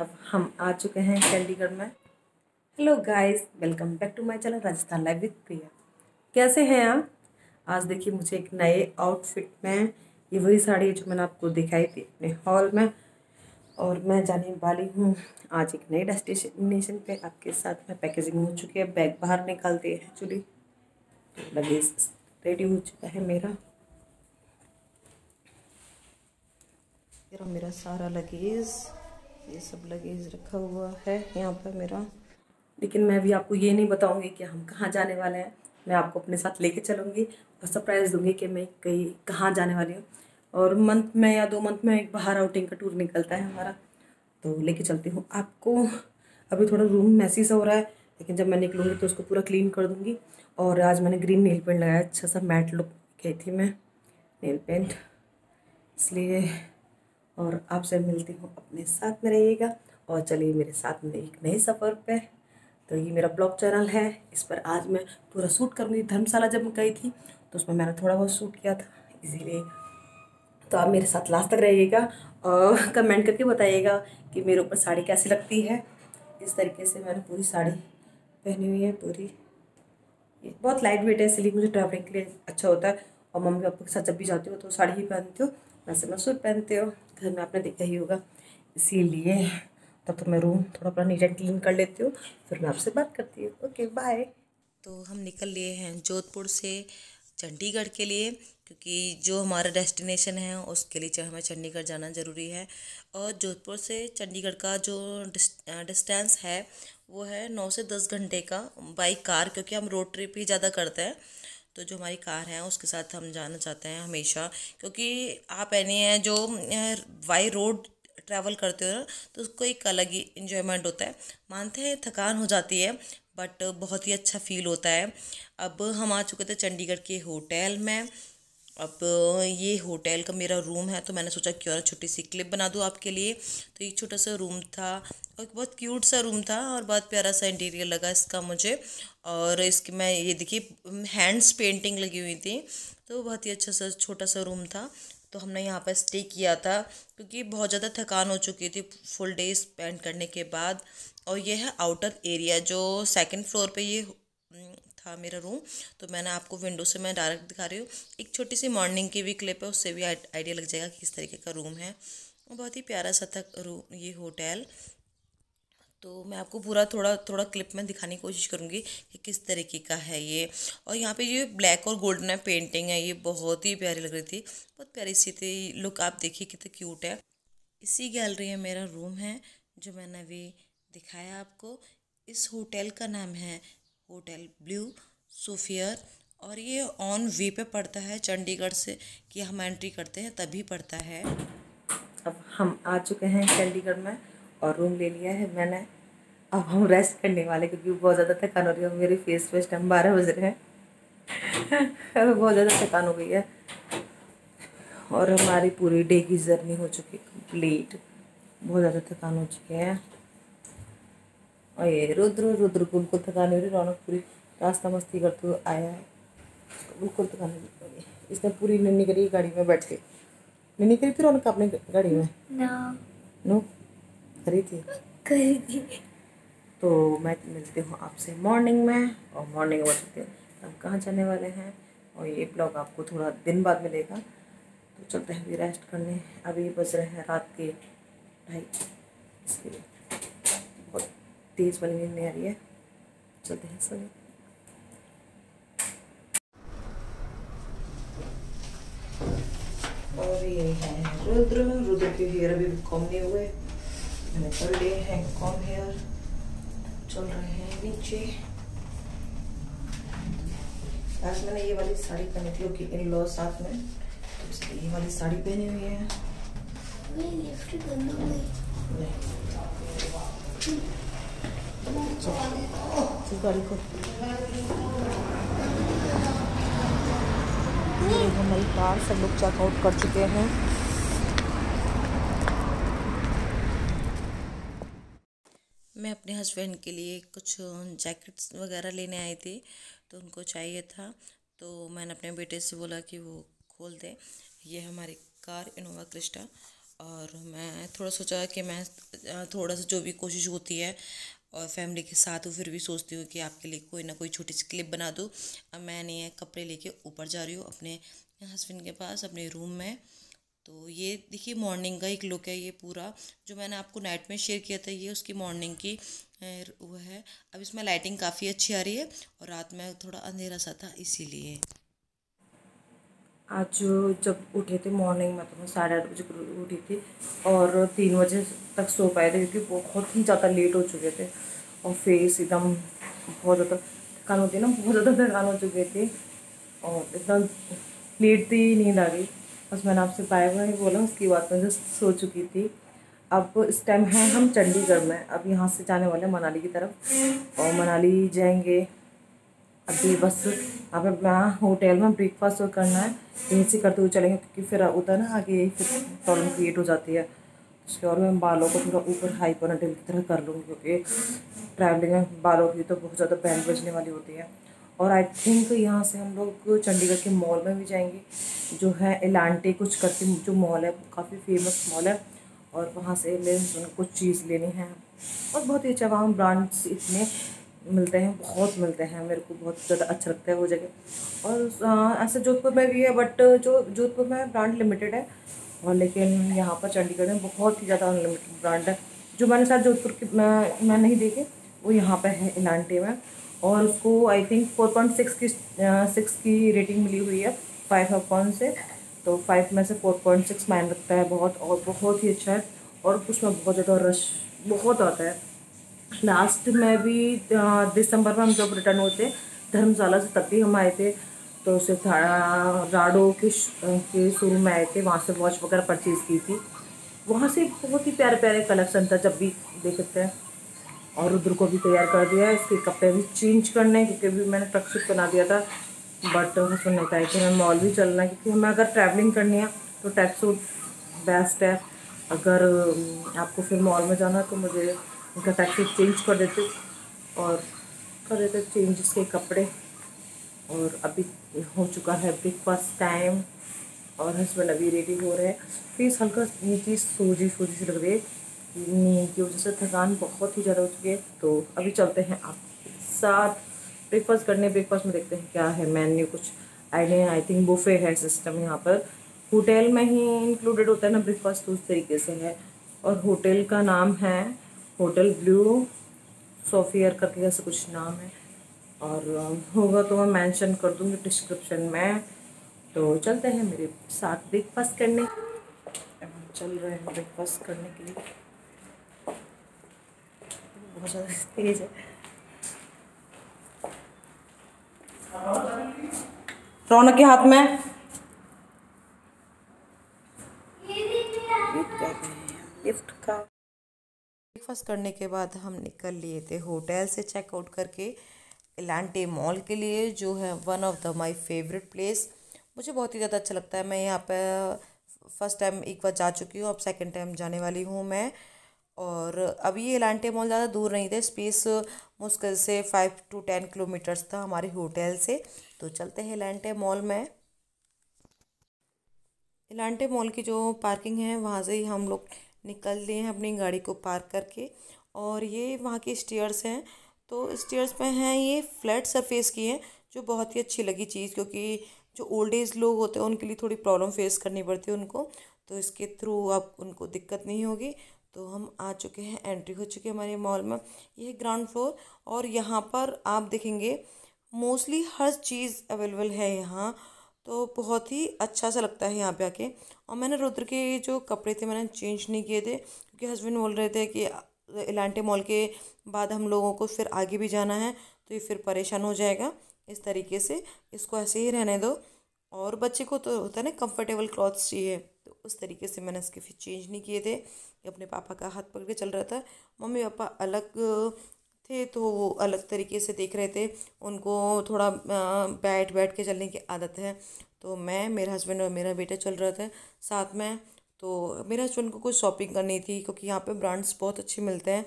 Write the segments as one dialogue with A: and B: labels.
A: अब हम आ चुके हैं चंडीगढ़ में। Hello guys, welcome back to my channel Rajasthan live with Priya. कैसे हैं आप? आज देखिए मुझे एक नए आउटफिट में, ये वही साड़ी है जो मैंने आपको दिखाई थी अपने हॉल में, और मैं जाने वाली हूँ आज एक नए डेस्टिनेशन पे। आपके साथ में पैकेजिंग हो चुकी है, बैग बाहर निकालते हैं एक्चुअली, तो लगेज रेडी हो चुका है मेरा मेरा सारा लगेज, ये सब लगेज रखा हुआ है यहाँ पर मेरा। लेकिन मैं भी आपको ये नहीं बताऊंगी कि हम कहाँ जाने वाले हैं। मैं आपको अपने साथ लेके चलूँगी और सरप्राइज़ दूंगी कि मैं कहीं कहाँ जाने वाली हूँ। और मंथ में या 2 मंथ में एक बाहर आउटिंग का टूर निकलता है हमारा, तो लेके चलती हूँ आपको। अभी थोड़ा रूम मैसी सा हो रहा है, लेकिन जब मैं निकलूँगी तो उसको पूरा क्लीन कर दूँगी। और आज मैंने ग्रीन नेल पेंट लगाया, अच्छा सा मैट लुक गई थी मैं नेल पेंट, इसलिए। और आपसे मिलती हूँ, अपने साथ में रहिएगा और चलिए मेरे साथ में एक नए सफ़र पे। तो ये मेरा ब्लॉग चैनल है, इस पर आज मैं पूरा शूट करूँगी। धर्मशाला जब मैं गई थी तो उसमें मैंने थोड़ा बहुत शूट किया था, इसीलिए। तो आप मेरे साथ लास्ट तक रहिएगा और कमेंट करके बताइएगा कि मेरे ऊपर साड़ी कैसी लगती है। इस तरीके से मैंने पूरी साड़ी पहनी हुई है पूरी। ये बहुत लाइट वेट है, इसलिए मुझे ट्रैवलिंग के लिए अच्छा होता है। और मम्मी पापा के साथ जब भी जाती हो तो साड़ी ही पहनती हो, वैसे मैं सूट पहनती हो, घर में आपने देखा ही होगा, इसीलिए। तब तो मैं रूम थोड़ा अपना नीट एंड क्लीन कर लेती हूँ, फिर मैं आपसे बात करती हूँ। Okay bye. तो हम निकल लिए हैं जोधपुर से चंडीगढ़ के लिए, क्योंकि जो हमारा डेस्टिनेशन है उसके लिए हमें चंडीगढ़ जाना ज़रूरी है। और जोधपुर से चंडीगढ़ का जो डिस्टेंस है वो है 9 से 10 घंटे का बाई कार, क्योंकि हम रोड ट्रिप ही ज़्यादा करते हैं। तो जो हमारी कार है उसके साथ हम जाना चाहते हैं हमेशा, क्योंकि आप ऐनी हैं जो बाई रोड ट्रैवल करते हो ना, तो उसको एक अलग ही इन्जॉयमेंट होता है। मानते हैं थकान हो जाती है, बट बहुत ही अच्छा फील होता है। अब हम आ चुके थे चंडीगढ़ के होटल में। अब ये होटल का मेरा रूम है, तो मैंने सोचा क्यों ना छोटी सी क्लिप बना दूँ आपके लिए। तो एक छोटा सा रूम था और बहुत क्यूट सा रूम था और बहुत प्यारा सा इंटीरियर लगा इसका मुझे। और इसकी मैं ये देखिए हैंड्स पेंटिंग लगी हुई थी, तो बहुत ही अच्छा सा छोटा सा रूम था। तो हमने यहाँ पर स्टे किया था, क्योंकि बहुत ज़्यादा थकान हो चुकी थी फुल डे स्पेंड करने के बाद। और ये है आउटर एरिया, जो सेकंड फ्लोर पे ये था मेरा रूम। तो मैंने आपको विंडो से मैं डायरेक्ट दिखा रही हूँ। एक छोटी सी मॉर्निंग की भी क्लिप है, उससे भी आइडिया लग जाएगा किस तरीके का रूम है। बहुत ही प्यारा सा था रूम ये होटल। तो मैं आपको पूरा थोड़ा थोड़ा क्लिप में दिखाने की कोशिश करूँगी कि किस तरीके का है ये। और यहाँ पे ये ब्लैक और गोल्डन पेंटिंग है, ये बहुत ही प्यारी लग रही थी, बहुत प्यारी सी थी लुक। आप देखिए कितना क्यूट है। इसी गैलरी में मेरा रूम है जो मैंने अभी दिखाया आपको। इस होटल का नाम है होटल ब्लू सोफियर, और ये ऑन वे पे पड़ता है चंडीगढ़ से, कि हम एंट्री करते हैं तभी पड़ता है। अब हम आ चुके हैं चंडीगढ़ में और रूम ले लिया है मैंने। अब हम रेस्ट करने वाले, क्योंकि बहुत ज़्यादा थकान हो रही है। मेरी फेस पे टाइम 12 बज रहे हैं अब बहुत ज़्यादा थकान हो गई है और हमारी पूरी डे की जर्नी हो चुकी है कंप्लीट। बहुत ज़्यादा थकान हो चुकी है। और ये रुद्र रुद्र को बिल्कुल थकान हो रही, रौनक पूरी रास्ता मस्ती करते हुए आया है, बिल्कुल थकान नहीं लगी। इसने पूरी नन्ही करी गाड़ी में बैठ के। नन्ही करी थी रौनक अपने गाड़ी में? नो करी थी, करी थी। तो मैं मिलती हूँ आपसे मॉर्निंग में, और मॉर्निंग में बताते हैं हम कहाँ जाने वाले हैं। और ये ब्लॉग आपको थोड़ा दिन बाद मिलेगा। तो चलते हैं अभी रेस्ट करने। अभी बज रहे हैं रात के 2:30, इसलिए बहुत तेज़ वाली नींद नहीं आ रही है। चलते हैं सोने। और ये है रुद्र। रुद्र के हेयर अभी कॉम नहीं हुए, मैंने कर लिए हैं कॉम हेयर। चल रहे हैं नीचे। आज मैंने ये वाली साड़ी पहनी थी, क्योंकि इन लॉ साथ में, तो इसलिए ये वाली साड़ी पहनी हुई है। गाड़ी को हमारी कार सब लोग चेकआउट कर चुके हैं। मैं अपने हस्बैंड के लिए कुछ जैकेट्स वगैरह लेने आई थी, तो उनको चाहिए था। तो मैंने अपने बेटे से बोला कि वो खोल दे। ये हमारी कार इनोवा क्रिस्टा,
B: और मैं थोड़ा सोचा कि मैं थोड़ा सा जो भी कोशिश होती है और फैमिली के साथ हूँ, फिर भी सोचती हूँ कि आपके लिए कोई ना कोई छोटी सी क्लिप बना दूँ। अब मैंने ये कपड़े लेके ऊपर जा रही हूँ अपने हस्बैंड के पास, अपने रूम में। तो ये देखिए मॉर्निंग का एक लुक है ये पूरा, जो मैंने आपको नाइट में शेयर किया था, ये उसकी मॉर्निंग की वो है। अब इसमें लाइटिंग काफ़ी अच्छी आ रही है और रात में थोड़ा अंधेरा सा था इसीलिए।
A: आज जब उठे थे मॉर्निंग में, तो मैं 8:30 बजे उठी थी और 3 बजे तक सो पाए थे, क्योंकि बहुत ही ज़्यादा लेट हो चुके थे और फेस एकदम बहुत ज़्यादा थकान होती है ना, बहुत ज़्यादा थकान हो चुके थे और एकदम लेट थी, नींद आ गई। बस मैंने आपसे बाय बाय बोला, उसकी बात में जो सो चुकी थी। अब इस टाइम है हम चंडीगढ़ में, अब यहाँ से जाने वाले हैं मनाली की तरफ और मनाली जाएंगे। अभी बस यहाँ पे मैं होटल में ब्रेकफास्ट करना है, यहीं से करते हुए चलेंगे, क्योंकि फिर उधर ना आगे फिर प्रॉब्लम क्रिएट हो जाती है। उसके और मैं बालों को थोड़ा ऊपर हाई पोनीटेल की तरह कर लूँगी, क्योंकि ट्रैवलिंग में बालों की तो बहुत ज़्यादा बैंड बजने वाली होती है। और आई थिंक यहाँ से हम लोग चंडीगढ़ के मॉल में भी जाएंगे, जो है एलांटे कुछ करके जो मॉल है, काफ़ी फेमस मॉल है। और वहाँ से कुछ चीज़ लेनी है और बहुत ही अच्छा, वहाँ ब्रांड्स इतने मिलते हैं, बहुत मिलते हैं, मेरे को बहुत ज़्यादा अच्छा लगता है वो जगह। और ऐसे जोधपुर में भी है, बट जो जोधपुर में ब्रांड लिमिटेड है, और लेकिन यहाँ पर चंडीगढ़ में बहुत ही ज़्यादा अनलिमिटेड ब्रांड है। जो मैंने शायद जोधपुर की मैं नहीं देखे, वो यहाँ पे है इलांटे में। और उसको आई थिंक 4.6 की 6 की रेटिंग मिली हुई है 5 से। तो 5 में से 4.6 मान रखता है बहुत, और बहुत ही अच्छा है। और उसमें बहुत ज़्यादा रश बहुत आता है। लास्ट में भी दिसंबर में हम जब रिटर्न होते धर्मशाला से, तब भी हम आए थे। तो सिर्फ राडो के शोरूम में आए थे, वहाँ से वॉच वगैरह परचेज़ की थी। वहाँ से बहुत ही प्यारे प्यारे कलेक्शन था, जब भी देख सकते हैं। और रुद्र को भी तैयार कर दिया है, इसके कपड़े भी चेंज करने हैं, क्योंकि अभी मैंने ट्रक सूट बना दिया था। बट हस्बैंड ने कहा कि हमें मॉल भी चलना है, क्योंकि हमें अगर ट्रैवलिंग करनी है तो ट्रैक सूट बेस्ट है। अगर आपको फिर मॉल में जाना है तो मुझे उनका ट्रैक सूट चेंज कर देते और कर देते चेंज इसके कपड़े। और अभी हो चुका है ब्रेकफास्ट टाइम और हस्बैंड अभी रेडी हो रहे हैं। फेस हल्का नीचे सूजी सूजी से लग रही है, नींद की वजह से थकान बहुत ही ज़्यादा हो चुकी है। तो अभी चलते हैं आपके साथ ब्रेकफास्ट करने। ब्रेकफास्ट में देखते हैं क्या है मेन्यू, कुछ आइडिया। आई थिंक बुफे है सिस्टम यहाँ पर, होटल में ही इंक्लूडेड होता है ना ब्रेकफास्ट, तो उस तरीके से है। और होटल का नाम है होटल ब्लू सोफियर करके ऐसा कुछ नाम है। और होगा तो मैं मेंशन कर दूँगी डिस्क्रिप्शन में। तो चलते हैं मेरे साथ ब्रेकफास्ट करने। अब हम चल रहे हैं ब्रेकफास्ट करने के लिए। बहुत ज़्यादा तेज है। रौनक के हाथ में लिफ्ट का। ब्रेकफास्ट करने के बाद हम निकल लिए थे होटल से चेकआउट करके एलांटे मॉल के लिए, जो है one of the my favourite place. मुझे बहुत ही ज़्यादा अच्छा लगता है। मैं यहाँ पे फर्स्ट टाइम एक बार जा चुकी हूँ, अब सेकंड टाइम जाने वाली हूँ मैं। और अभी ये एलांटे मॉल ज़्यादा दूर नहीं थे, स्पेस मुश्किल से 5 to 10 किलोमीटर्स था हमारे होटल से। तो चलते हैं एलांटे मॉल में। एलांटे मॉल की जो पार्किंग है वहाँ से ही हम लोग निकल लिए हैं अपनी गाड़ी को पार्क करके। और ये वहाँ की स्टेयर्स हैं, तो स्टेयर्स पे हैं ये फ्लैट सरफेस की हैं, जो बहुत ही अच्छी लगी चीज़, क्योंकि जो ओल्ड एज लोग होते हैं उनके लिए थोड़ी प्रॉब्लम फेस करनी पड़ती है उनको, तो इसके थ्रू अब उनको दिक्कत नहीं होगी। तो हम आ चुके हैं, एंट्री हो चुकी है हमारे मॉल में। ये ग्राउंड फ्लोर, और यहाँ पर आप देखेंगे मोस्टली हर चीज़ अवेलेबल है यहाँ। तो बहुत ही अच्छा सा लगता है यहाँ पे आके। और मैंने रुद्र के जो कपड़े थे मैंने चेंज नहीं किए थे, क्योंकि हस्बैंड बोल रहे थे कि एलांटे मॉल के बाद हम लोगों को फिर आगे भी जाना है, तो ये फिर परेशान हो जाएगा। इस तरीके से इसको ऐसे ही रहने दो। और बच्चे को तो होता है ना कंफर्टेबल क्लॉथ्स चाहिए, तो उस तरीके से मैंने इसके फिर चेंज नहीं किए थे। ये अपने पापा का हाथ पकड़ के चल रहा था। मम्मी पापा अलग थे, तो वो अलग तरीके से देख रहे थे। उनको थोड़ा बैठ बैठ के चलने की आदत है। तो मैं, मेरा हस्बैंड और मेरा बेटा चल रहा था साथ में। तो मेरे हस्बैंड को कुछ शॉपिंग करनी थी, क्योंकि यहाँ पे ब्रांड्स बहुत अच्छे मिलते हैं।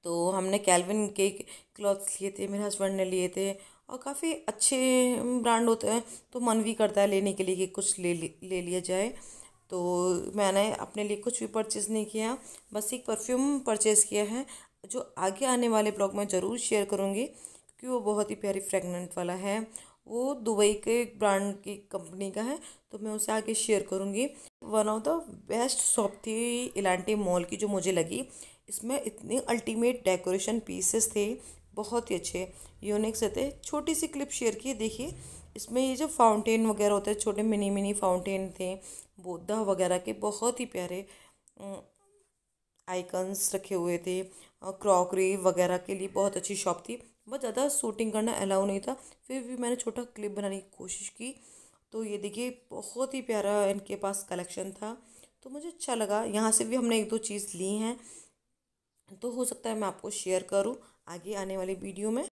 A: तो हमने कैल्विन के क्लॉथ्स लिए थे, मेरे हस्बैंड ने लिए थे। और काफ़ी अच्छे ब्रांड होते हैं, तो मन भी करता है लेने के लिए कि कुछ ले लिया जाए।
B: तो मैंने अपने लिए कुछ भी परचेज़ नहीं किया, बस एक परफ्यूम परचेज़ किया है जो आगे आने वाले ब्लॉग में ज़रूर शेयर करूँगी, क्योंकि वो बहुत ही प्यारी फ्रेगनेंट वाला है। वो दुबई के एक ब्रांड की कंपनी का है, तो मैं उसे आगे शेयर करूँगी। One of the best shop थी इलांटे मॉल की जो मुझे लगी। इसमें इतने अल्टीमेट डेकोरेशन पीसेस थे, बहुत ही अच्छे यूनिक से थे। छोटी सी क्लिप शेयर की, देखिए इसमें ये जो फाउंटेन वगैरह होते हैं, छोटे मिनी मिनी फाउंटेन थे, बुद्धा वगैरह के बहुत ही प्यारे आइकन्स रखे हुए थे। क्रॉकरी वगैरह के लिए बहुत अच्छी शॉप थी। बहुत ज़्यादा शूटिंग करना अलाउ नहीं था, फिर भी मैंने छोटा क्लिप बनाने की कोशिश की। तो ये देखिए बहुत ही प्यारा इनके पास कलेक्शन था, तो मुझे अच्छा लगा। यहाँ से भी हमने एक दो चीज़ ली हैं, तो हो सकता है मैं आपको शेयर करूँ आगे आने वाली वीडियो में।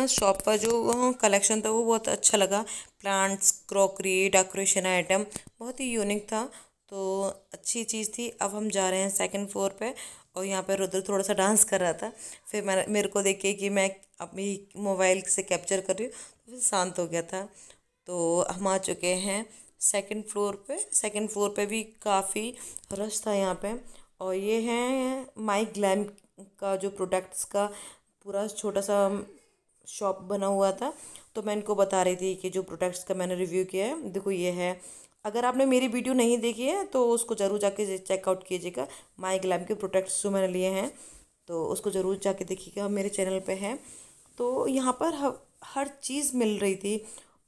B: शॉप का जो कलेक्शन था वो बहुत अच्छा लगा। प्लांट्स, क्रॉकरी, डेकोरेशन आइटम बहुत ही यूनिक था, तो अच्छी चीज़ थी। अब हम जा रहे हैं सेकंड फ्लोर पे, और यहाँ पर रुद्र थोड़ा सा डांस कर रहा था। फिर मेरे को देख के कि मैं अपनी मोबाइल से कैप्चर कर रही हूँ, तो फिर शांत हो गया था। तो हम आ चुके हैं सेकंड फ्लोर पे। सेकंड फ्लोर पे भी काफ़ी रश था यहाँ पे। और ये है माई ग्लैम का जो प्रोडक्ट्स का पूरा छोटा सा शॉप बना हुआ था। तो मैं इनको बता रही थी कि जो प्रोडक्ट्स का मैंने रिव्यू किया है, देखो ये है। अगर आपने मेरी वीडियो नहीं देखी है तो उसको ज़रूर जाके चेकआउट कीजिएगा। माई ग्लैम के प्रोडक्ट्स जो मैंने लिए हैं, तो उसको ज़रूर जाके देखिएगा, मेरे चैनल पे है। तो यहाँ पर हर चीज़ मिल रही थी,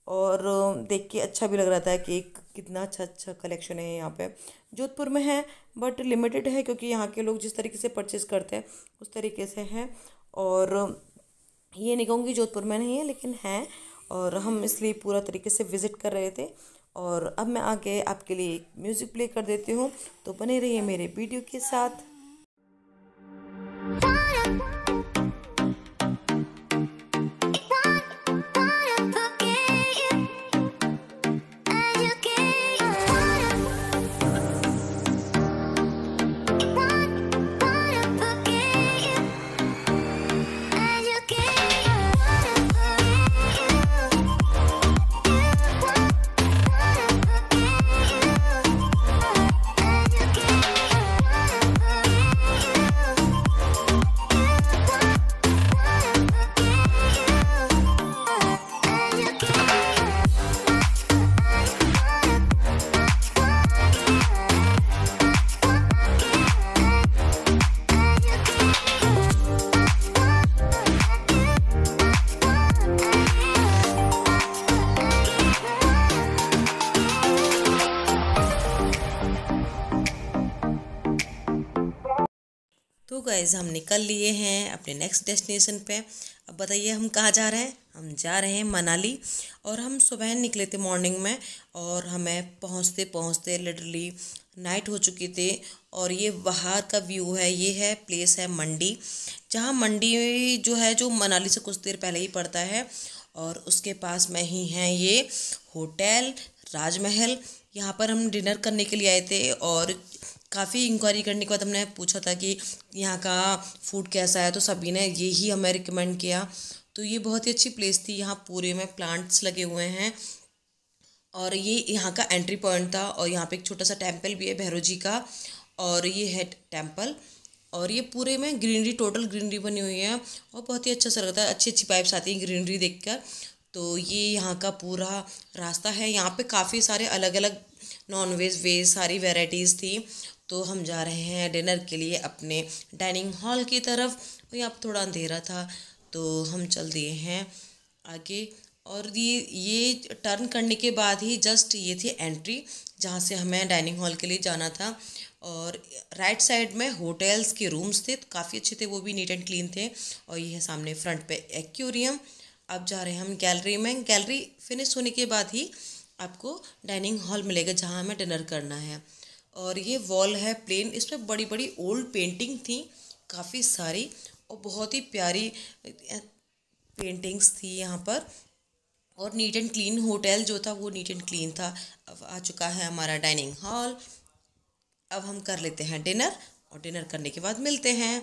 B: और देख के अच्छा भी लग रहा था कि कितना अच्छा अच्छा कलेक्शन है यहाँ पे। जोधपुर में है बट लिमिटेड है, क्योंकि यहाँ के लोग जिस तरीके से परचेज़ करते हैं उस तरीके से है। और ये नहीं कहूँगी जोधपुर में नहीं है, लेकिन है, और हम इसलिए पूरा तरीके से विज़िट कर रहे थे। और अब मैं आगे आपके लिए म्यूज़िक प्ले कर देती हूँ, तो बने रहिए मेरे वीडियो के साथ। तो गाइज़ हम निकल लिए हैं अपने नेक्स्ट डेस्टिनेशन पे। अब बताइए हम कहाँ जा रहे हैं। हम जा रहे हैं मनाली, और हम सुबह निकले थे मॉर्निंग में, और हमें पहुँचते पहुँचते लिटरली नाइट हो चुकी थी। और ये बाहर का व्यू है, ये है प्लेस है मंडी, जहाँ मंडी जो है जो मनाली से कुछ देर पहले ही पड़ता है, और उसके पास में ही है ये होटल राजमहल। यहाँ पर हम डिनर करने के लिए आए थे, और काफ़ी इंक्वायरी करने के बाद हमने पूछा था कि यहाँ का फूड कैसा है, तो सभी ने यही हमें रिकमेंड किया। तो ये बहुत ही अच्छी प्लेस थी। यहाँ पूरे में प्लांट्स लगे हुए हैं, और ये यहाँ का एंट्री पॉइंट था। और यहाँ पे एक छोटा सा टेम्पल भी है भैरव जी का, और ये है टेम्पल। और ये पूरे में ग्रीनरी, टोटल ग्रीनरी बनी हुई है, और बहुत ही अच्छा सा लगता है। अच्छी अच्छी वाइब्स आती हैं ग्रीनरी देखकर। तो ये यहाँ का पूरा रास्ता है। यहाँ पे काफ़ी सारे अलग अलग नॉन वेज वेज सारी वेराइटीज़ थी। तो हम जा रहे हैं डिनर के लिए अपने डाइनिंग हॉल की तरफ। और यहाँ पर थोड़ा अंधेरा था, तो हम चल दिए हैं आगे। और ये टर्न करने के बाद ही जस्ट ये थी एंट्री, जहाँ से हमें डाइनिंग हॉल के लिए जाना था। और राइट साइड में होटल्स के रूम्स थे, काफ़ी अच्छे थे, वो भी नीट एंड क्लीन थे। और ये है सामने फ्रंट पे एक्वेरियम। अब जा रहे हैं हम गैलरी में। गैलरी फिनिश होने के बाद ही आपको डाइनिंग हॉल मिलेगा, जहाँ हमें डिनर करना है। और ये वॉल है प्लेन, इस पर बड़ी बड़ी ओल्ड पेंटिंग थी काफ़ी सारी, और बहुत ही प्यारी पेंटिंग्स थी यहाँ पर। और नीट एंड क्लीन होटल जो था वो नीट एंड क्लीन था। अब आ चुका है हमारा डाइनिंग हॉल। अब हम कर लेते हैं डिनर, और डिनर करने के बाद मिलते हैं।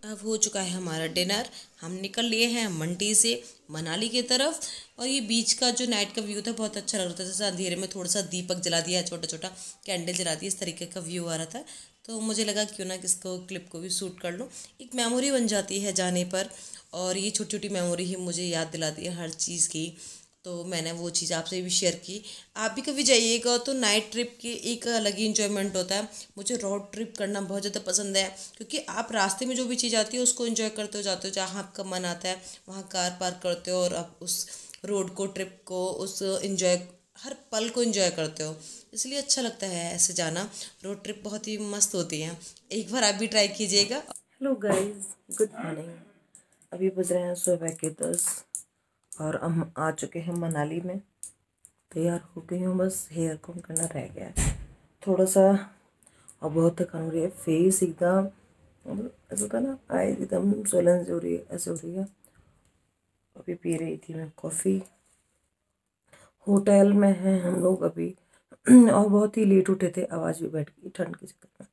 B: अब हो चुका है हमारा डिनर। हम निकल लिए हैं मंडी से मनाली की तरफ। और ये बीच का जो नाइट का व्यू था बहुत अच्छा लग रहा था, जैसे अंधेरे में थोड़ा सा दीपक जला दिया, छोटा छोटा कैंडल जला दी, इस तरीके का व्यू आ रहा था। तो मुझे लगा क्यों ना किसको क्लिप को भी शूट कर लूँ, एक मेमोरी बन जाती है जाने पर। और ये छोटी छोटी मेमोरी ही मुझे याद दिलाती है हर चीज़ की। तो मैंने वो चीज़ आपसे भी शेयर की। आप भी कभी जाइएगा तो नाइट ट्रिप की एक अलग ही इंजॉयमेंट होता है। मुझे रोड ट्रिप करना बहुत ज़्यादा पसंद है, क्योंकि आप रास्ते में जो भी चीज़ आती है उसको एंजॉय करते हो जाते हो, जहाँ आपका मन आता है वहाँ कार पार्क करते हो और आप उस रोड को, ट्रिप को, उस इंजॉय, हर पल को एंजॉय करते हो। इसलिए अच्छा लगता है ऐसे जाना। रोड ट्रिप बहुत ही मस्त होती हैं, एक बार आप भी ट्राई कीजिएगा।
A: Hello guys, good morning. अभी बज रहे हैं सुबह के 10 और हम आ चुके हैं मनाली में। तैयार हो गई हूँ, बस हेयर कॉम करना रह गया है थोड़ा सा। और बहुत थकान हो रही है, फेस एकदम ऐसा होता है ना, आई एकदम सोलन हो रही है, ऐसे हो रही है। अभी पी रही थी मैं कॉफ़ी। होटल में हैं हम लोग अभी और बहुत ही लेट उठे थे, आवाज़ भी बैठ गई ठंड के चक्कर में।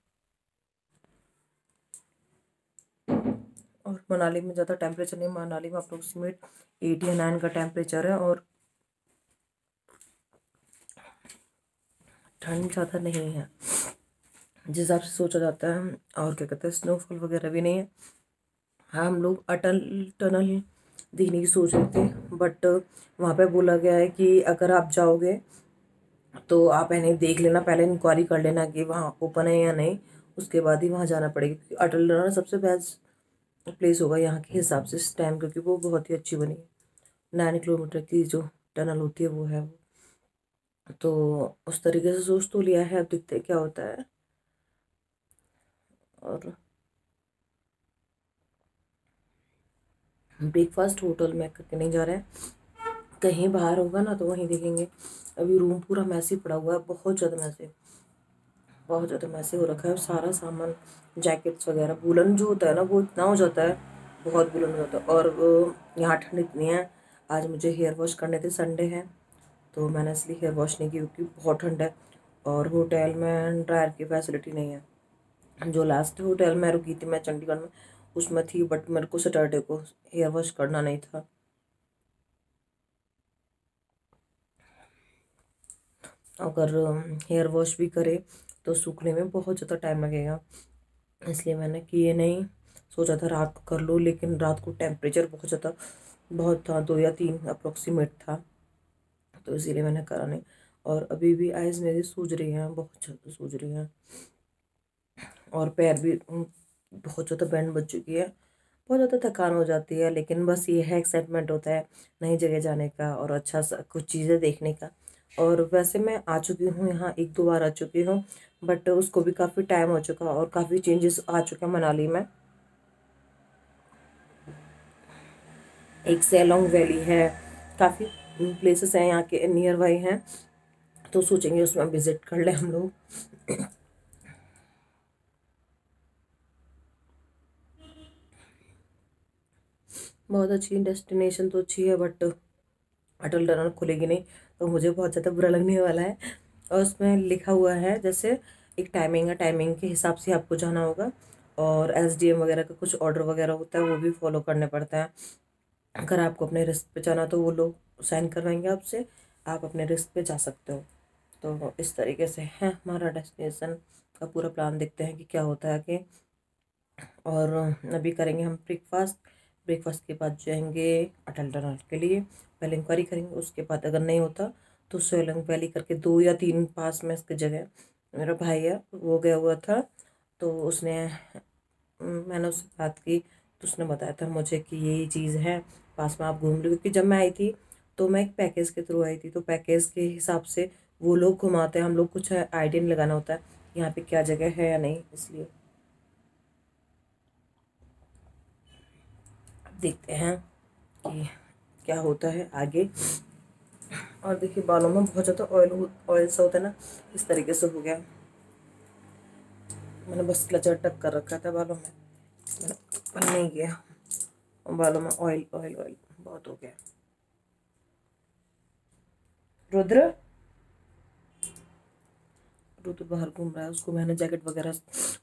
A: और मनाली में ज़्यादा टेम्परेचर नहीं, मनाली में अप्रोक्सीमेट 8 या 9 का टेम्परेचर है और ठंड ज़्यादा नहीं है जिस हिसाब से सोचा जाता है। और क्या कहते हैं, स्नोफॉल वगैरह भी नहीं है। हाँ, हम लोग अटल टनल देखने की सोच रहे थे, बट वहाँ पे बोला गया है कि अगर आप जाओगे तो आप इन्हें देख लेना, पहले इंक्वायरी कर लेना कि वहाँ ओपन है या नहीं, उसके बाद ही वहाँ जाना पड़ेगा। क्योंकि अटल टनल सबसे बेस्ट प्लेस होगा यहाँ के हिसाब से इस टाइम, क्योंकि वो बहुत ही अच्छी बनी है। 9 किलोमीटर की जो टनल होती है वो है वो। तो उस तरीके से सोच तो लिया है, अब देखते हैं क्या होता है। और ब्रेकफास्ट होटल में करके नहीं जा रहे हैं, कहीं बाहर होगा ना तो वहीं देखेंगे। अभी रूम पूरा मैसी पड़ा हुआ है, बहुत ज़्यादा मैसी, बहुत ज़्यादा मैसी हो रखा है। सारा सामान, जैकेट्स वगैरह, वुलन जो होता है ना वो इतना हो जाता है, बहुत वुलन हो जाता है। और यहाँ ठंड इतनी है। आज मुझे हेयर वॉश करने थे, संडे है तो मैंने इसलिए हेयर वॉश नहीं की क्योंकि बहुत ठंड है। और होटल में ड्रायर की फैसिलिटी नहीं है। जो लास्ट होटल में रुकी थी मैं चंडीगढ़ में, उसमें थी, बट मेरे को सैटरडे को हेयर वॉश करना नहीं था। अगर हेयर वॉश भी करे तो सूखने में बहुत ज़्यादा टाइम लगेगा, इसलिए मैंने किए नहीं। सोचा था रात को कर लूँ, लेकिन रात को टेम्परेचर बहुत ज़्यादा, बहुत था, 2 या 3 अप्रोक्सीमेट था, तो इसीलिए मैंने करा नहीं। और अभी भी आइज़ मेरी सूज रही हैं, बहुत ज़्यादा सूज रही हैं। और पैर भी बहुत ज़्यादा बैंड बज चुकी है, बहुत ज़्यादा थकान हो जाती है। लेकिन बस ये है, एक्साइटमेंट होता है नई जगह जाने का और अच्छा सा कुछ चीज़ें देखने का। और वैसे मैं आ चुकी हूँ यहाँ, 1-2 बार आ चुकी हूँ, बट उसको भी काफ़ी टाइम हो चुका और काफ़ी चेंजेस आ चुके हैं मनाली में। एक सेलोंग वैली है, काफ़ी प्लेसेस हैं यहाँ के नियर बाई हैं, तो सोचेंगे उसमें विज़िट कर ले हम लोग। बहुत अच्छी डेस्टिनेशन तो अच्छी है, बट अटल टनल खुलेगी नहीं तो मुझे बहुत ज़्यादा बुरा लगने वाला है। और उसमें लिखा हुआ है जैसे एक टाइमिंग है, टाइमिंग के हिसाब से आपको जाना होगा। और एसडीएम वगैरह का कुछ ऑर्डर वगैरह होता है, वो भी फॉलो करने पड़ता है। अगर आपको अपने रिस्क पे जाना तो वो लोग साइन करवाएंगे आपसे, आप अपने रिस्क पे जा सकते हो। तो इस तरीके से है हमारा डेस्टिनेशन का पूरा प्लान। देखते हैं कि क्या होता है आगे। और अभी करेंगे हम ब्रेकफास्ट। ब्रेकफास्ट के बाद जाएंगे अटल टनल के लिए, पहले इंक्वायरी करेंगे, उसके बाद अगर नहीं होता तो सोलंग वैली करके 2 या 3 पास में इसकी जगह। मेरा भाई है वो गया हुआ था, तो उसने, मैंने उससे बात की तो उसने बताया था मुझे कि यही चीज़ है पास में, आप घूम लो। क्योंकि जब मैं आई थी तो मैं एक पैकेज के थ्रू आई थी, तो पैकेज के हिसाब से वो लोग घुमाते हैं, हम लोग कुछ आइडिया नहीं लगाना होता है यहाँ पे क्या जगह है या नहीं, इसलिए देखते हैं कि क्या होता है आगे। और देखिए बालों में बहुत ज़्यादा ऑयल ऑयल सा होता है ना, इस तरीके से हो गया। मैंने बस क्लचर टक कर रखा था बालों में, मैंने बन नहीं किया, और बालों में ऑयल ऑयल ऑयल बहुत हो गया। रुद्र तो बाहर घूम रहा है, उसको मैंने जैकेट वगैरह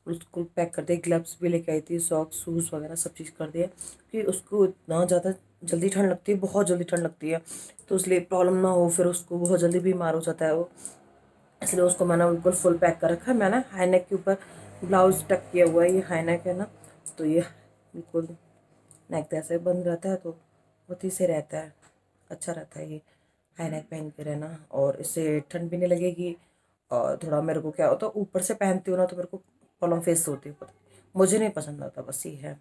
A: उसको पैक कर दिया, ग्लव्स भी लेके आई थी, सॉक्स शूज़ वगैरह सब चीज़ कर दिया, क्योंकि उसको इतना ज़्यादा जल्दी ठंड लगती है, बहुत जल्दी ठंड लगती है, तो इसलिए प्रॉब्लम ना हो, फिर उसको बहुत जल्दी बीमार हो जाता है वो, इसलिए उसको मैंने बिल्कुल फुल पैक कर रखा है। मैंने हाई नेक के ऊपर ब्लाउज टक किया हुआ है, ये हाई नेक है ना, तो ये बिल्कुल नेक ऐसे बंद रहता है, तो बहुत ही से रहता है, अच्छा रहता है ये हाई नेक पहन के रहना, और इससे ठंड भी नहीं लगेगी। और थोड़ा मेरे को क्या होता है, ऊपर से पहनती हूँ ना तो मेरे को प्रॉब्लम फेस होती है, मुझे नहीं पसंद आता, बस ये है।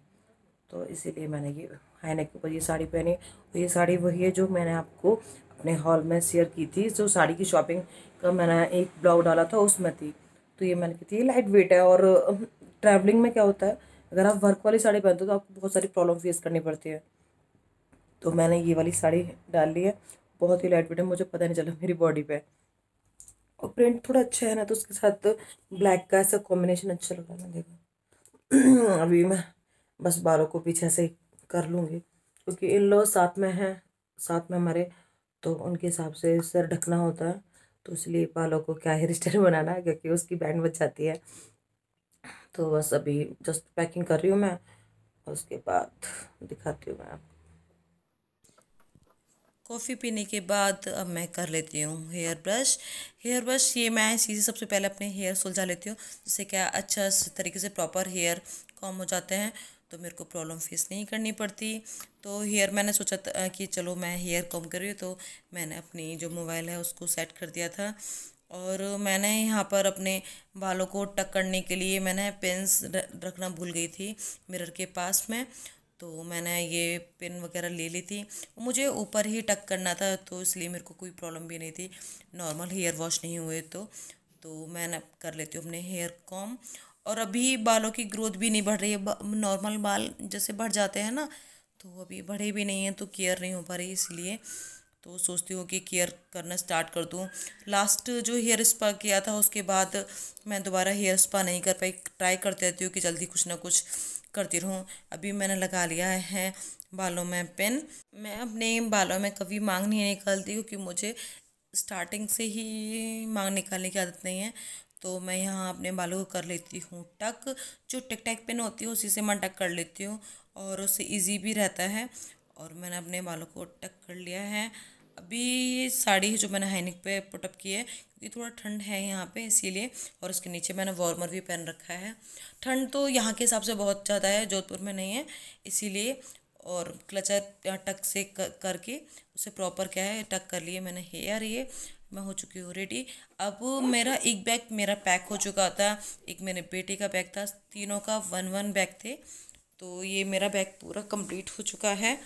A: तो इसीलिए मैंने ये हाई नेक के ऊपर ये साड़ी पहनी, और ये साड़ी वही है जो मैंने आपको अपने हॉल में शेयर की थी, जो साड़ी की शॉपिंग का मैंने एक ब्लॉग डाला था उसमें थी, तो ये मैंने की थी। ये लाइट वेट है, और ट्रैवलिंग में क्या होता है, अगर आप वर्क वाली साड़ी पहनते हो तो आपको बहुत सारी प्रॉब्लम फेस करनी पड़ती है, तो मैंने ये वाली साड़ी डाल ली है, बहुत ही लाइट वेट है, मुझे पता नहीं चला मेरी बॉडी पे, और प्रिंट थोड़ा अच्छा है ना, तो उसके साथ ब्लैक का ऐसा कॉम्बिनेशन अच्छा लग रहा है। देखो अभी मैं बस बालों को पीछे से कर लूँगी, क्योंकि इन लोग साथ में हैं, साथ में हमारे, तो उनके हिसाब से सर ढकना होता है, तो इसलिए बालों को क्या हेयर स्टाइल बनाना है, क्योंकि उसकी बैंड बच जाती है। तो बस अभी जस्ट पैकिंग कर रही हूँ मैं, उसके बाद दिखाती हूँ मैं आपको।
B: कॉफ़ी पीने के बाद अब मैं कर लेती हूँ हेयर ब्रश। हेयर ब्रश ये मैं सीधे सबसे पहले अपने हेयर सुलझा लेती हूँ, जिससे क्या अच्छा तरीके से प्रॉपर हेयर कॉम हो जाते हैं, तो मेरे को प्रॉब्लम फेस नहीं करनी पड़ती। तो हेयर मैंने सोचा था कि चलो मैं हेयर कॉम कर रही हूँ, तो मैंने अपनी जो मोबाइल है उसको सेट कर दिया था, और मैंने यहाँ पर अपने बालों को टक करने के लिए मैंने पेन्स रखना भूल गई थी मिरर के पास में, तो मैंने ये पिन वगैरह ले ली थी। मुझे ऊपर ही टक करना था, तो इसलिए मेरे को कोई प्रॉब्लम भी नहीं थी, नॉर्मल हेयर वॉश नहीं हुए तो मैंने कर लेती हूँ अपने हेयर कॉम। और अभी बालों की ग्रोथ भी नहीं बढ़ रही है, नॉर्मल बाल जैसे बढ़ जाते हैं ना, तो अभी बढ़े भी नहीं हैं, तो केयर नहीं हो पा रही, इसलिए तो सोचती हूँ कि केयर करना स्टार्ट कर दूँ। लास्ट जो हेयर स्पा किया था उसके बाद मैं दोबारा हेयर स्पा नहीं कर पाई, ट्राई करते रहती हूँ कि जल्दी कुछ ना कुछ करती रहूँ। अभी मैंने लगा लिया है बालों में पिन। मैं अपने बालों में कभी मांग नहीं निकालती, क्योंकि मुझे स्टार्टिंग से ही मांग निकालने की आदत नहीं है, तो मैं यहाँ अपने बालों को कर लेती हूँ टक। जो टिक टैक पिन होती है उसी से मैं टक कर लेती हूँ, और उससे इजी भी रहता है, और मैंने अपने बालों को टक कर लिया है। अभी ये साड़ी है जो मैंने हाईनेक पे पुटअप की है, क्योंकि थोड़ा ठंड है यहाँ पे इसीलिए, और उसके नीचे मैंने वार्मर भी पहन रखा है। ठंड तो यहाँ के हिसाब से बहुत ज़्यादा है, जोधपुर में नहीं है इसीलिए। और क्लचर टक से करके उसे प्रॉपर क्या है टक कर लिए मैंने हेयर। ये मैं हो चुकी हूँ रेडी। अब मेरा एक बैग मेरा पैक हो चुका था, एक मेरे बेटे का बैग था, तीनों का वन वन बैग थे, तो ये मेरा बैग पूरा कंप्लीट हो चुका है।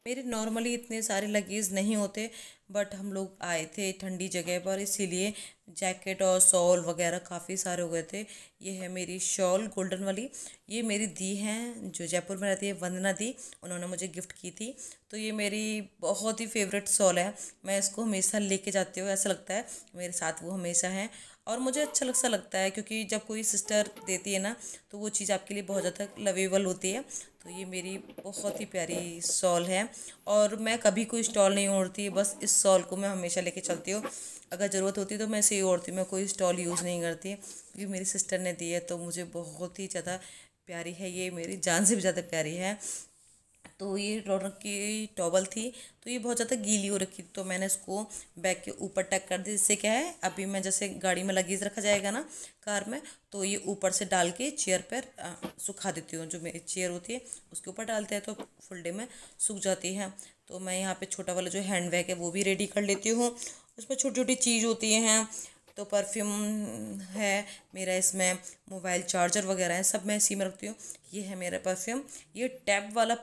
B: मेरे नॉर्मली इतने सारे लगेज नहीं होते, बट हम लोग आए थे ठंडी जगह पर, इसीलिए जैकेट और शॉल वगैरह काफ़ी सारे हो गए थे। ये है मेरी शॉल गोल्डन वाली, ये मेरी दी हैं जो जयपुर में रहती है, वंदना दी, उन्होंने मुझे गिफ्ट की थी। तो ये मेरी बहुत ही फेवरेट शॉल है, मैं इसको हमेशा लेके जाती हूँ, ऐसा लगता है मेरे साथ वो हमेशा है, और मुझे अच्छा लगता है, क्योंकि जब कोई सिस्टर देती है ना, तो वो चीज़ आपके लिए बहुत ज़्यादा लवेबल होती है। तो ये मेरी बहुत ही प्यारी शॉल है, और मैं कभी कोई स्टॉल नहीं ओढ़ती, बस इस शॉल को मैं हमेशा लेके चलती हूँ। अगर ज़रूरत होती है तो मैं इसे ही ओढ़ती हूँ, मैं कोई स्टॉल यूज़ नहीं करती, क्योंकि मेरी सिस्टर ने दी है, तो मुझे बहुत ही ज़्यादा प्यारी है, ये मेरी जान से भी ज़्यादा प्यारी है। तो ये रौनक की टॉवल थी, तो ये बहुत ज़्यादा गीली हो रखी थी, तो मैंने इसको बैग के ऊपर टक कर दी, जिससे क्या है अभी मैं जैसे गाड़ी में लगेज रखा जाएगा ना कार में, तो ये ऊपर से डाल के चेयर पर सुखा देती हूँ। जो मेरी चेयर होती है उसके ऊपर डालते हैं तो फुल डे में सूख जाती है। तो मैं यहाँ पे छोटा वाला जो हैंड बैग है वो भी रेडी कर लेती हूँ, उसमें छोटी छोटी चीज़ होती हैं, तो परफ्यूम है मेरा, इसमें मोबाइल चार्जर वगैरह है, सब मैं इसी में रखती हूँ। ये है मेरा परफ्यूम, ये टैप वाला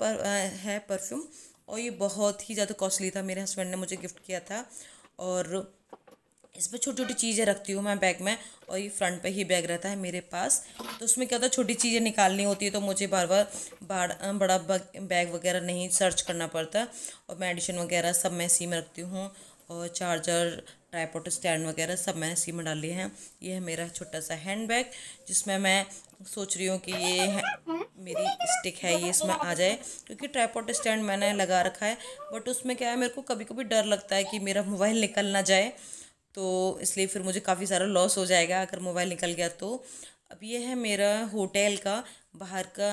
B: है परफ्यूम, और ये बहुत ही ज़्यादा कॉस्टली था, मेरे हस्बैंड ने मुझे गिफ्ट किया था। और इसमें छोटी छोटी चीज़ें रखती हूँ मैं बैग में, और ये फ्रंट पे ही बैग रहता है मेरे पास। तो उसमें क्या होता है, छोटी चीज़ें निकालनी होती है, तो मुझे बार बार बड़ा बैग वगैरह नहीं सर्च करना पड़ता, और मेडिसिन वगैरह सब मैं इसी में रखती हूँ, और चार्जर ट्राइपॉड स्टैंड वगैरह सब मैंने इसी में डाल लिए हैं। ये है मेरा छोटा सा हैंड बैग, जिसमें मैं सोच रही हूँ कि मेरी स्टिक है ये इसमें आ जाए, क्योंकि ट्राइपॉड स्टैंड मैंने लगा रखा है, बट उसमें क्या है मेरे को कभी कभी डर लगता है कि मेरा मोबाइल निकल ना जाए, तो इसलिए फिर मुझे काफ़ी सारा लॉस हो जाएगा अगर मोबाइल निकल गया तो। अब ये है मेरा होटल का बाहर का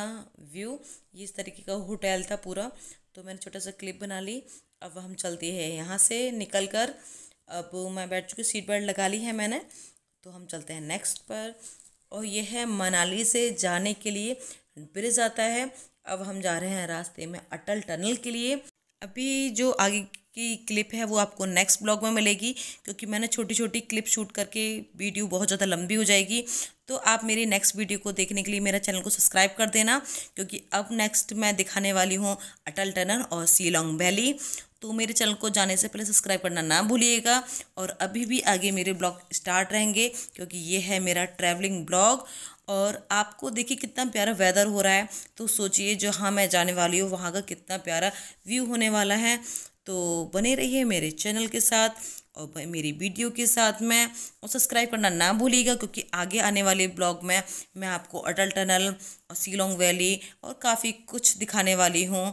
B: व्यू। ये इस तरीके का होटल था पूरा। तो मैंने छोटा सा क्लिप बना ली। अब हम चलते हैं यहाँ से निकल कर। अब मैं बैठ चुकी, सीट बेल्ट लगा ली है मैंने। तो हम चलते हैं नेक्स्ट पर। और ये है मनाली से जाने के लिए ब्रिज आता है। अब हम जा रहे हैं रास्ते में अटल टनल के लिए। अभी जो आगे की क्लिप है वो आपको नेक्स्ट ब्लॉग में मिलेगी, क्योंकि मैंने छोटी छोटी क्लिप शूट करके वीडियो बहुत ज़्यादा लंबी हो जाएगी। तो आप मेरी नेक्स्ट वीडियो को देखने के लिए मेरा चैनल को सब्सक्राइब कर देना, क्योंकि अब नेक्स्ट मैं दिखाने वाली हूँ अटल टनल और शिलोंग वैली। तो मेरे चैनल को जाने से पहले सब्सक्राइब करना ना भूलिएगा। और अभी भी आगे मेरे ब्लॉग स्टार्ट रहेंगे, क्योंकि ये है मेरा ट्रैवलिंग ब्लॉग। और आपको देखिए कितना प्यारा वेदर हो रहा है, तो सोचिए जहाँ मैं जाने वाली हूँ वहाँ का कितना प्यारा व्यू होने वाला है। तो बने रहिए मेरे चैनल के साथ और मेरी वीडियो के साथ में, और सब्सक्राइब करना ना भूलिएगा, क्योंकि आगे आने वाले ब्लॉग में मैं आपको अटल टनल और शिलोंग वैली और काफ़ी कुछ दिखाने वाली हूँ।